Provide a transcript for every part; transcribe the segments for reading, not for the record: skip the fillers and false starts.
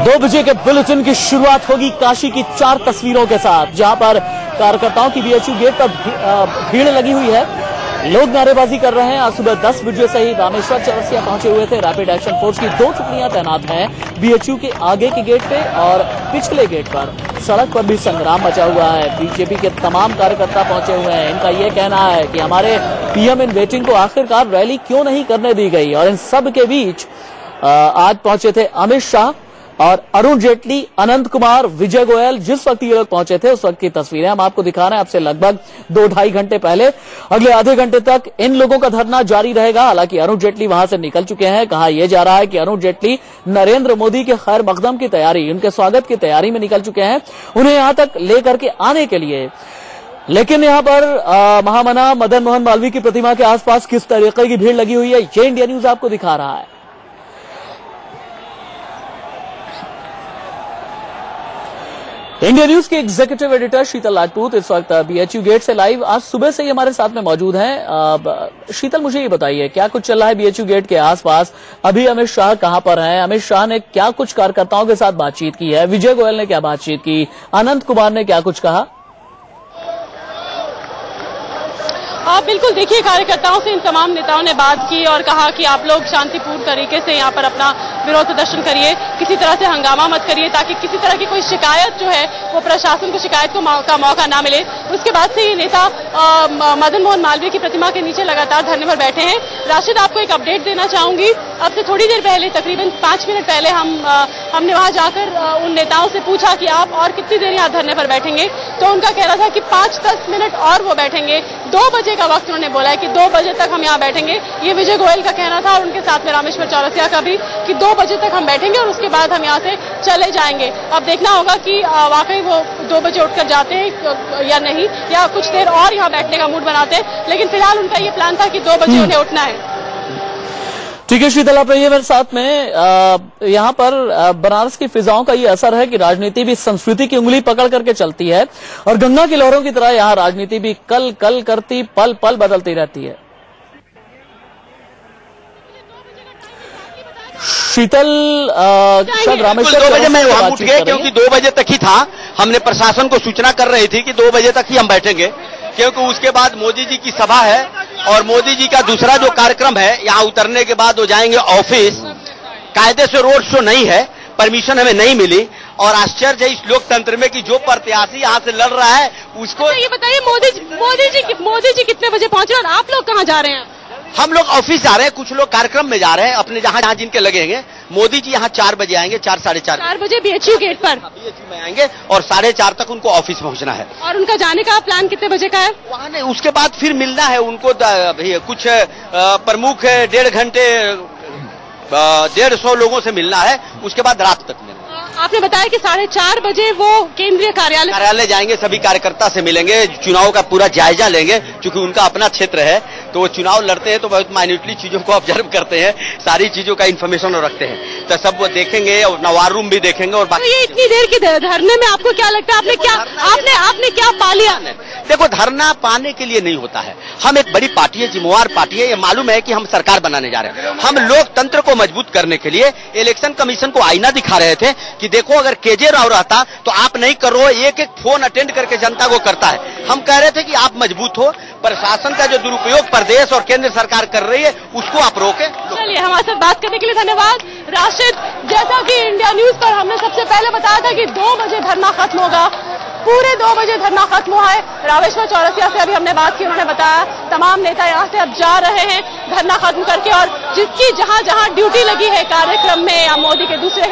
2 बजे के बुलेटिन की शुरुआत होगी काशी की 4 तस्वीरों के साथ, जहां पर कार्यकर्ताओं की बीएचयू गेट पर भीड़ लगी हुई है। लोग नारेबाजी कर रहे हैं। आज सुबह 10 बजे से ही रामेश्वर चौरसिया पहुंचे हुए थे। रैपिड एक्शन फोर्स की 2 टुकड़ियां तैनात हैं बीएचयू के आगे के गेट पे और पिछले गेट पर। सड़क पर भी संग्राम मचा हुआ है। बीजेपी के तमाम कार्यकर्ता पहुंचे हुए हैं। इनका यह कहना है कि हमारे पीएम इन वेटिंग को आखिरकार रैली क्यों नहीं करने दी गई। और इन सब के बीच आज पहुंचे थे अमित शाह और अरुण जेटली, अनंत कुमार, विजय गोयल। जिस वक्त ये लोग पहुंचे थे उस वक्त की तस्वीरें हम आपको दिखा रहे हैं। आपसे लगभग 2-2.5 घंटे पहले। अगले आधे घंटे तक इन लोगों का धरना जारी रहेगा। हालांकि अरुण जेटली वहां से निकल चुके हैं। कहा यह जा रहा है कि अरुण जेटली नरेंद्र मोदी के खैर मकदम की तैयारी, उनके स्वागत की तैयारी में निकल चुके हैं, उन्हें यहां तक लेकर के आने के लिए। लेकिन यहां पर महामना मदन मोहन मालवीय की प्रतिमा के आसपास किस तरीके की भीड़ लगी हुई है, ये इंडिया न्यूज आपको दिखा रहा है। इंडिया न्यूज के एग्जीक्यूटिव एडिटर शीतल राजपूत इस वक्त बीएचयू गेट से लाइव आज सुबह से ही हमारे साथ में मौजूद हैं। शीतल, मुझे ये बताइए क्या कुछ चल रहा है बीएचयू गेट के आसपास। अभी अमित शाह कहां पर हैं? अमित शाह ने क्या कुछ कार्यकर्ताओं के साथ बातचीत की है? विजय गोयल ने क्या बातचीत की? अनंत कुमार ने क्या कुछ कहा? बिल्कुल, देखिए, कार्यकर्ताओं से इन तमाम नेताओं ने बात की और कहा कि आप लोग शांतिपूर्ण तरीके से यहाँ पर अपना विरोध प्रदर्शन करिए, किसी तरह से हंगामा मत करिए, ताकि किसी तरह की कोई शिकायत जो है वो प्रशासन को शिकायत का मौका ना मिले। उसके बाद से ये नेता मदन मोहन मालवीय की प्रतिमा के नीचे लगातार धरने पर बैठे हैं। राशिद, आपको एक अपडेट देना चाहूंगी। अब से थोड़ी देर पहले, तकरीबन 5 मिनट पहले हमने वहां जाकर उन नेताओं से पूछा कि आप और कितनी देर यहाँ धरने पर बैठेंगे, तो उनका कहना था कि 5-10 मिनट और वो बैठेंगे। 2 बजे का वक्त उन्होंने बोला है कि 2 बजे तक हम यहाँ बैठेंगे। ये विजय गोयल का कहना था और उनके साथ में रामेश्वर चौरसिया का भी कि 2 बजे तक हम बैठेंगे और उसके बाद हम यहाँ से चले जाएंगे। अब देखना होगा कि वाकई वो 2 बजे उठकर जाते हैं या नहीं, या कुछ देर और यहाँ बैठने का मूड बनाते हैं। लेकिन फिलहाल उनका ये प्लान था कि 2 बजे उन्हें उठना है। ठीक है शीतल, आप रहिए मेरे साथ में। यहाँ पर बनारस की फिजाओं का ये असर है कि राजनीति भी संस्कृति की उंगली पकड़ करके चलती है और गंगा की लहरों की तरह यहाँ राजनीति भी कल कल करती, पल पल बदलती रहती है। शीतल, रामेश्वर 2 बजे मैं वहां उठ गए क्योंकि 2 बजे तक ही था। हमने प्रशासन को सूचना कर रही थी कि 2 बजे तक ही हम बैठेंगे, क्योंकि उसके बाद मोदी जी की सभा है और मोदी जी का दूसरा जो कार्यक्रम है, यहाँ उतरने के बाद वो जाएंगे ऑफिस। कायदे से रोड शो नहीं है, परमिशन हमें नहीं मिली। और आश्चर्य है इस लोकतंत्र में कि जो प्रत्याशी यहाँ से लड़ रहा है उसको। ये बताइए, मोदी जी कितने बजे पहुंचे और आप लोग कहाँ जा रहे हैं? हम लोग ऑफिस जा रहे हैं, कुछ लोग कार्यक्रम में जा रहे हैं अपने जहाँ जिनके लगेंगे। मोदी जी यहाँ 4 बजे आएंगे, 4-4:30 बजे बीएचयू गेट पर बीएचयू में आएंगे और 4:30 तक उनको ऑफिस पहुँचना है। और उनका जाने का प्लान कितने बजे का है? वहाँ नहीं, उसके बाद फिर मिलना है उनको। कुछ प्रमुख 1.5 घंटे 150 लोगों से मिलना है, उसके बाद रात तक मिलना है। आपने बताया कि 4:30 बजे वो केंद्रीय कार्यालय जाएंगे, सभी कार्यकर्ता से मिलेंगे, चुनाव का पूरा जायजा लेंगे। क्योंकि उनका अपना क्षेत्र है तो वो चुनाव लड़ते हैं तो बहुत माइन्यूटली चीजों को ऑब्जर्व करते हैं, सारी चीजों का इन्फॉर्मेशन रखते हैं। तो सब वो देखेंगे और वार रूम भी देखेंगे। और बाकी ये इतनी देर के धरने में आपको क्या लगता है, आपने क्या पा लिया? देखो, धरना पाने के लिए नहीं होता है। हम एक बड़ी पार्टी है, जिम्मेवार पार्टी है। ये मालूम है कि हम सरकार बनाने जा रहे हैं। हम लोकतंत्र को मजबूत करने के लिए इलेक्शन कमीशन को आईना दिखा रहे थे कि देखो, अगर केजे राव रहता तो आप नहीं कर रहे हो, एक फोन अटेंड करके जनता को करता है। हम कह रहे थे कि आप मजबूत हो, प्रशासन का जो दुरुपयोग प्रदेश और केंद्र सरकार कर रही है उसको आप रोकें। चलिए, हमारे साथ बात करने के लिए धन्यवाद राशिद। जैसा कि इंडिया न्यूज पर हमने सबसे पहले बताया था कि 2 बजे धरना खत्म होगा, पूरे 2 बजे धरना खत्म हुआ है। रामेश्वर चौरसिया से अभी हमने बात की, उन्होंने बताया तमाम नेता यहाँ से अब जा रहे हैं धरना खत्म करके, और जिसकी जहाँ जहाँ ड्यूटी लगी है कार्यक्रम में या मोदी के दूसरे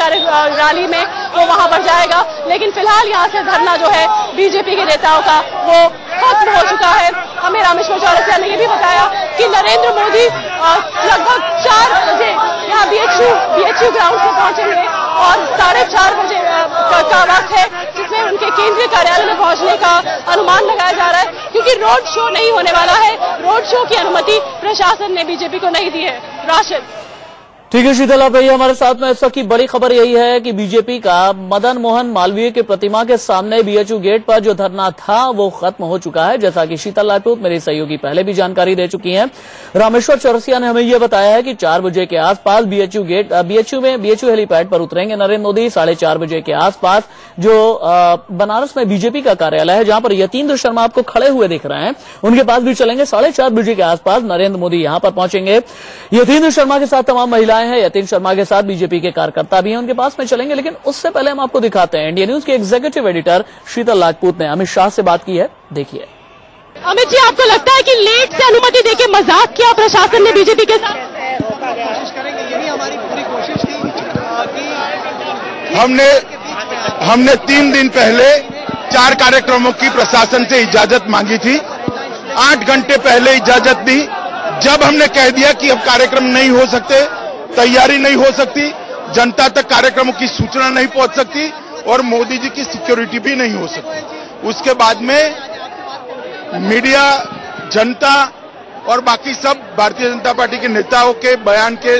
रैली में वो वहां पर जाएगा। लेकिन फिलहाल यहाँ से धरना जो है बीजेपी के नेताओं का वो खत्म हो चुका है। हमें रामेश्वर चौरसिया ने ये भी बताया कि नरेंद्र मोदी लगभग 4 बजे यहाँ बीएचयू ग्राउंड से पहुंचेंगे और 4:30 बजे का वक्त है जिसमें उनके केंद्रीय कार्यालय में पहुंचने का अनुमान लगाया जा रहा है, क्योंकि रोड शो नहीं होने वाला है। रोड शो की अनुमति प्रशासन ने बीजेपी को नहीं दी है। राशिद। ठीक है शीतल, आप रहिए हमारे साथ में। इस वक्त की बड़ी खबर यही है कि बीजेपी का मदन मोहन मालवीय की प्रतिमा के सामने बीएचयू गेट पर जो धरना था वो खत्म हो चुका है। जैसा कि शीतल राजपूत मेरी सहयोगी पहले भी जानकारी दे चुकी हैं। रामेश्वर चौरसिया ने हमें यह बताया है कि 4 बजे के आसपास बीएचयू हेलीपैड पर उतरेंगे नरेंद्र मोदी। 4:30 बजे के आसपास जो बनारस में बीजेपी का कार्यालय है, जहां पर यतीन्द्र शर्मा आपको खड़े हुए दिख रहे हैं, उनके पास भी चलेंगे। 4:30 बजे के आसपास नरेंद्र मोदी यहां पर पहुंचेंगे। यतीन्द्र शर्मा के साथ तमाम महिलाएं हैं, यतीन्द्र शर्मा के साथ बीजेपी के कार्यकर्ता भी हैं, उनके पास में चलेंगे। लेकिन उससे पहले हम आपको दिखाते हैं, इंडिया न्यूज के एग्जीक्यूटिव एडिटर शीतल राजपूत ने अमित शाह से बात की है, देखिए। अमित जी, आपको लगता है कि लेट से अनुमति देके मजाक किया प्रशासन ने बीजेपी के साथ? कोशिश करेंगे, यही हमारी पूरी कोशिश थी कि हमने 3 दिन पहले 4 कार्यक्रमों की प्रशासन से इजाजत मांगी थी। 8 घंटे पहले इजाजत दी। जब हमने कह दिया कि अब कार्यक्रम नहीं हो सकते, तैयारी नहीं हो सकती, जनता तक कार्यक्रमों की सूचना नहीं पहुंच सकती और मोदी जी की सिक्योरिटी भी नहीं हो सकती, उसके बाद में मीडिया, जनता और बाकी सब भारतीय जनता पार्टी के नेताओं के बयान के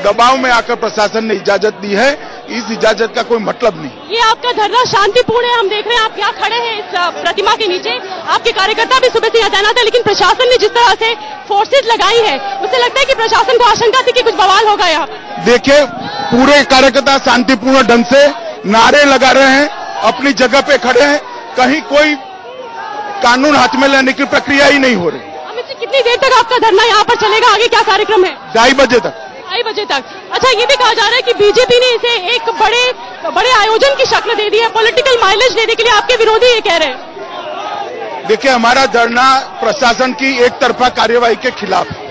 दबाव में आकर प्रशासन ने इजाजत दी है। इस इजाजत का कोई मतलब नहीं। ये आपका धरना शांतिपूर्ण है, हम देख रहे हैं आप यहाँ खड़े हैं इस प्रतिमा के नीचे। आपके कार्यकर्ता भी सुबह से यहाँ तैनात है, लेकिन प्रशासन ने जिस तरह से फोर्सेज लगाई है, उससे लगता है कि प्रशासन को आशंका थी कि कुछ बवाल होगा यहाँ। देखिए, पूरे कार्यकर्ता शांतिपूर्ण ढंग से नारे लगा रहे हैं, अपनी जगह पे खड़े हैं, कहीं कोई कानून हाथ में लेने की प्रक्रिया ही नहीं हो रही। अमित जी, कितनी देर तक आपका धरना यहाँ पर चलेगा? आगे क्या कार्यक्रम है? 2:30 बजे तक। 2:30 बजे तक। अच्छा, ये भी कहा जा रहा है कि बीजेपी ने इसे एक बड़े आयोजन की शक्ल दे दी है, पॉलिटिकल माइलेज देने के लिए। आपके विरोधी ये कह रहे हैं। देखिए, हमारा धरना प्रशासन की एक तरफा कार्यवाही के खिलाफ है।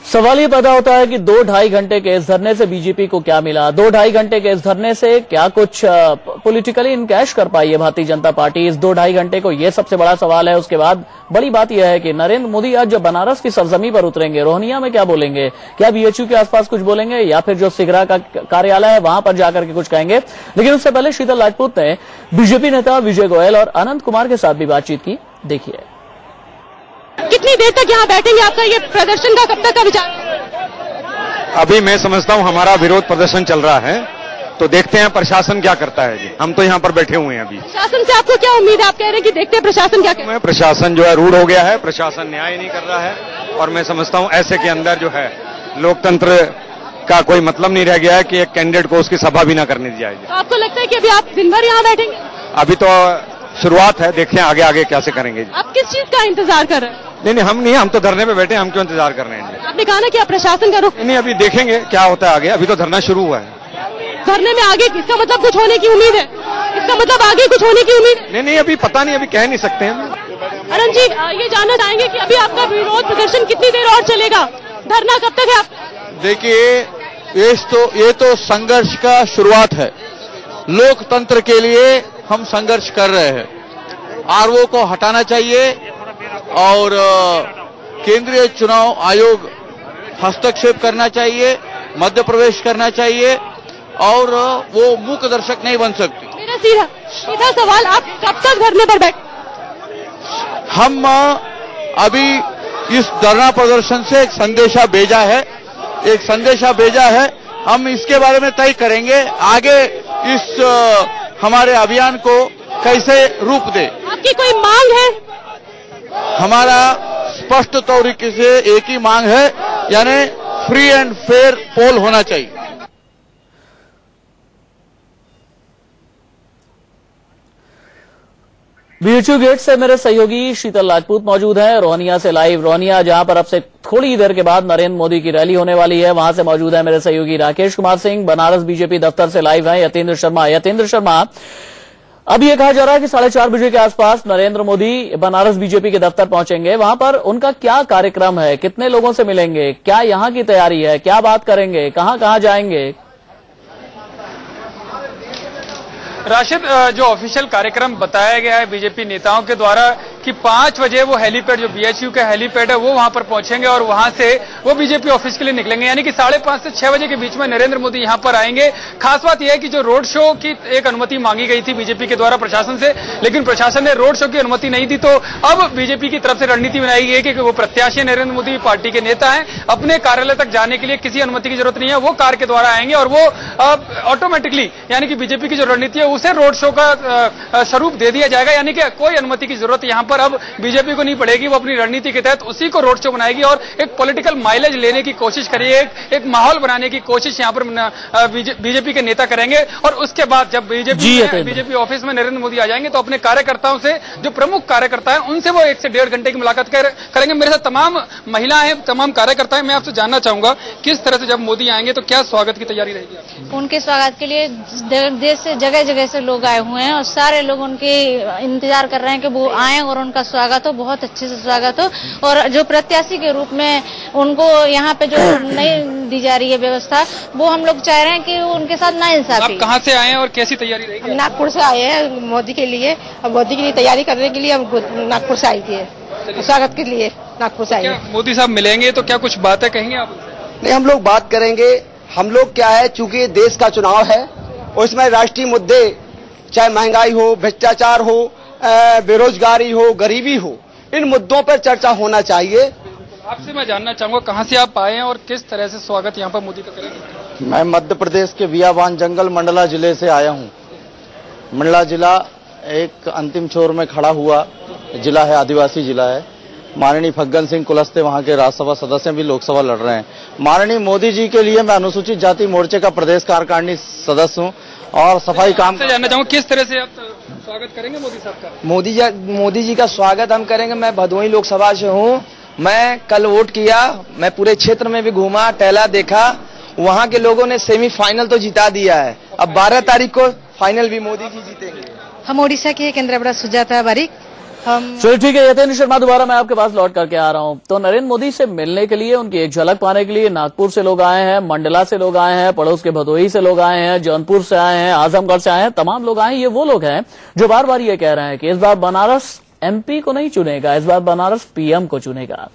सवाल ये पैदा होता है कि 2-2.5 घंटे के इस धरने से बीजेपी को क्या मिला? 2-2.5 घंटे के इस धरने से क्या कुछ पॉलिटिकली इनकैश कर पाई है भारतीय जनता पार्टी इस 2-2.5 घंटे को? ये सबसे बड़ा सवाल है। उसके बाद बड़ी बात यह है कि नरेंद्र मोदी आज जब बनारस की सरजमी पर उतरेंगे, रोहनिया में क्या बोलेंगे? क्या बीएचयू के आसपास कुछ बोलेंगे या फिर जो सिगरा का कार्यालय है वहां पर जाकर के कुछ कहेंगे? लेकिन उससे पहले शीतल राजपूत ने बीजेपी नेता विजय गोयल और अनंत कुमार के साथ भी बातचीत की, देखिए। कितनी देर तक यहाँ बैठेंगे? आपका ये प्रदर्शन का कब तक का विचार? अभी मैं समझता हूँ हमारा विरोध प्रदर्शन चल रहा है, तो देखते हैं प्रशासन क्या करता है जी। हम तो यहाँ पर बैठे हुए हैं अभी। प्रशासन से आपको क्या उम्मीद है? आप कह रहे हैं कि देखते हैं प्रशासन क्या करे। प्रशासन जो है रूढ़ हो गया है, प्रशासन न्याय नहीं कर रहा है, और मैं समझता हूँ ऐसे के अंदर जो है लोकतंत्र का कोई मतलब नहीं रह गया है कि एक कैंडिडेट को उसकी सभा भी ना करने दी जाएगी। तो आपको लगता है कि अभी आप दिन भर यहाँ बैठेंगे? अभी तो शुरुआत है, देखते हैं आगे आगे कैसे करेंगे। आप किस चीज का इंतजार कर रहे हैं? नहीं, हम तो धरने पे बैठे हैं, हम क्यों इंतजार कर रहे हैं? आपने कहा ना कि आप प्रशासन का रुख। नहीं, अभी देखेंगे क्या होता है आगे, अभी तो धरना शुरू हुआ है। धरने में आगे इसका मतलब कुछ होने की उम्मीद है? इसका मतलब आगे कुछ होने की उम्मीद? नहीं, अभी पता नहीं, अभी कह नहीं सकते हैं। अनंत जी, ये जानना चाहेंगे कि अभी आपका विरोध प्रदर्शन कितनी देर और चलेगा? धरना कब तक है आप? देखिए, ये तो संघर्ष का शुरुआत है। लोकतंत्र के लिए हम संघर्ष कर रहे हैं। आरओ को हटाना चाहिए और केंद्रीय चुनाव आयोग हस्तक्षेप करना चाहिए, मध्य प्रवेश करना चाहिए, और वो मूक दर्शक नहीं बन सकती। मेरा सीधा सवाल, आप कब तक धरने पर बैठ? हम अभी इस धरना प्रदर्शन से एक संदेशा भेजा है। हम इसके बारे में तय करेंगे आगे इस हमारे अभियान को कैसे रूप दे। आपकी कोई मांग है? हमारा स्पष्ट तरीके से एक ही मांग है, यानी फ्री एंड फेयर पोल होना चाहिए। बीएचयू गेट से मेरे सहयोगी शीतल राजपूत मौजूद हैं, रोहनिया से लाइव। रोहनिया, जहां पर अब से थोड़ी देर के बाद नरेंद्र मोदी की रैली होने वाली है, वहां से मौजूद है मेरे सहयोगी राकेश कुमार सिंह। बनारस बीजेपी दफ्तर से लाइव हैं यतीन्द्र शर्मा। अब ये कहा जा रहा है कि 4:30 बजे के आसपास नरेंद्र मोदी बनारस बीजेपी के दफ्तर पहुंचेंगे। वहां पर उनका क्या कार्यक्रम है? कितने लोगों से मिलेंगे? क्या यहां की तैयारी है? क्या बात करेंगे? कहां जाएंगे? राशिद, जो ऑफिशियल कार्यक्रम बताया गया है बीजेपी नेताओं के द्वारा कि 5 बजे वो हेलीपैड, जो बीएचयू का हेलीपैड है, वो वहां पर पहुंचेंगे और वहां से वो बीजेपी ऑफिस के लिए निकलेंगे। यानी कि 5:30 से 6 बजे के बीच में नरेंद्र मोदी यहां पर आएंगे। खास बात यह है कि जो रोड शो की एक अनुमति मांगी गई थी बीजेपी के द्वारा प्रशासन से, लेकिन प्रशासन ने रोड शो की अनुमति नहीं दी, तो अब बीजेपी की तरफ से रणनीति बनाई गई है कि वो प्रत्याशी नरेंद्र मोदी पार्टी के नेता हैं, अपने कार्यालय तक जाने के लिए किसी अनुमति की जरूरत नहीं है, वो कार के द्वारा आएंगे और वो ऑटोमेटिकली, यानी कि बीजेपी की जो रणनीति है उसे रोड शो का स्वरूप दे दिया जाएगा। यानी कि कोई अनुमति की जरूरत यहां पर अब बीजेपी को नहीं पड़ेगी, वो अपनी रणनीति के तहत उसी को रोड शो बनाएगी और एक पॉलिटिकल माइलेज लेने की कोशिश करिए, एक माहौल बनाने की कोशिश यहां पर बीजेपी के नेता करेंगे। और उसके बाद जब बीजेपी ऑफिस में नरेंद्र मोदी आ जाएंगे तो अपने कार्यकर्ताओं से, जो प्रमुख कार्यकर्ता है, उनसे वो 1 से 1.5 घंटे की मुलाकात करेंगे। मेरे साथ तमाम महिलाएं हैं, तमाम कार्यकर्ता हैं। मैं आपसे जानना चाहूंगा किस तरह से जब मोदी आएंगे तो क्या स्वागत की तैयारी रहेगी? उनके स्वागत के लिए देश से जगह जगह से लोग आए हुए हैं और सारे लोग उनके इंतजार कर रहे हैं कि वो आए और उनका स्वागत हो, बहुत अच्छे से स्वागत हो। और जो प्रत्याशी के रूप में उनको यहाँ पे जो नहीं दी जा रही है व्यवस्था, वो हम लोग चाह रहे हैं कि उनके साथ ना इंसाफी। आप कहाँ से आए हैं और कैसी तैयारी रहेगी? हम नागपुर से आए हैं मोदी के लिए, और मोदी के लिए तैयारी करने के लिए हम नागपुर से आई थी, स्वागत के लिए नागपुर से आए। मोदी साहब मिलेंगे तो क्या कुछ बातें कहेंगे आप? नहीं, हम लोग बात करेंगे। हम लोग क्या है, चूंकि देश का चुनाव है और इसमें राष्ट्रीय मुद्दे, चाहे महंगाई हो, भ्रष्टाचार हो, बेरोजगारी हो, गरीबी हो, इन मुद्दों पर चर्चा होना चाहिए। आपसे मैं जानना चाहूंगा कहां से आप आए हैं और किस तरह से स्वागत यहां पर मोदी का करेंगे? मैं मध्य प्रदेश के बियाबान जंगल मंडला जिले से आया हूं। मंडला जिला एक अंतिम छोर में खड़ा हुआ जिला है, आदिवासी जिला है। माननीय फग्गन सिंह कुलस्ते वहां के राज्यसभा सदस्य भी लोकसभा लड़ रहे हैं। माननीय मोदी जी के लिए मैं अनुसूचित जाति मोर्चे का प्रदेश कार्यकारिणी सदस्य हूं और सफाई काम से जानना चाहूंगा किस तरह से आप स्वागत करेंगे मोदी साहब का? मोदी जी का स्वागत हम करेंगे। मैं भदोही लोकसभा से हूं। मैं कल वोट किया, मैं पूरे क्षेत्र में भी घूमा, टहला, देखा। वहां के लोगों ने सेमीफाइनल तो जिता दिया है। अब 12 तारीख को फाइनल भी मोदी जी जीतेंगे। हम ओडिशा के केंद्रापड़ा सुजाता बारिक। चलिए ठीक है, यतेंद्र शर्मा दोबारा मैं आपके पास लौट करके आ रहा हूं। तो नरेंद्र मोदी से मिलने के लिए, उनकी एक झलक पाने के लिए नागपुर से लोग आए हैं, मंडला से लोग आए हैं, पड़ोस के भदोही से लोग आए हैं, जौनपुर से आए हैं, आजमगढ़ से आए हैं, तमाम लोग आए हैं। ये वो लोग हैं जो बार बार ये कह रहे हैं कि इस बार बनारस एमपी को नहीं चुनेगा, इस बार बनारस पीएम को चुनेगा।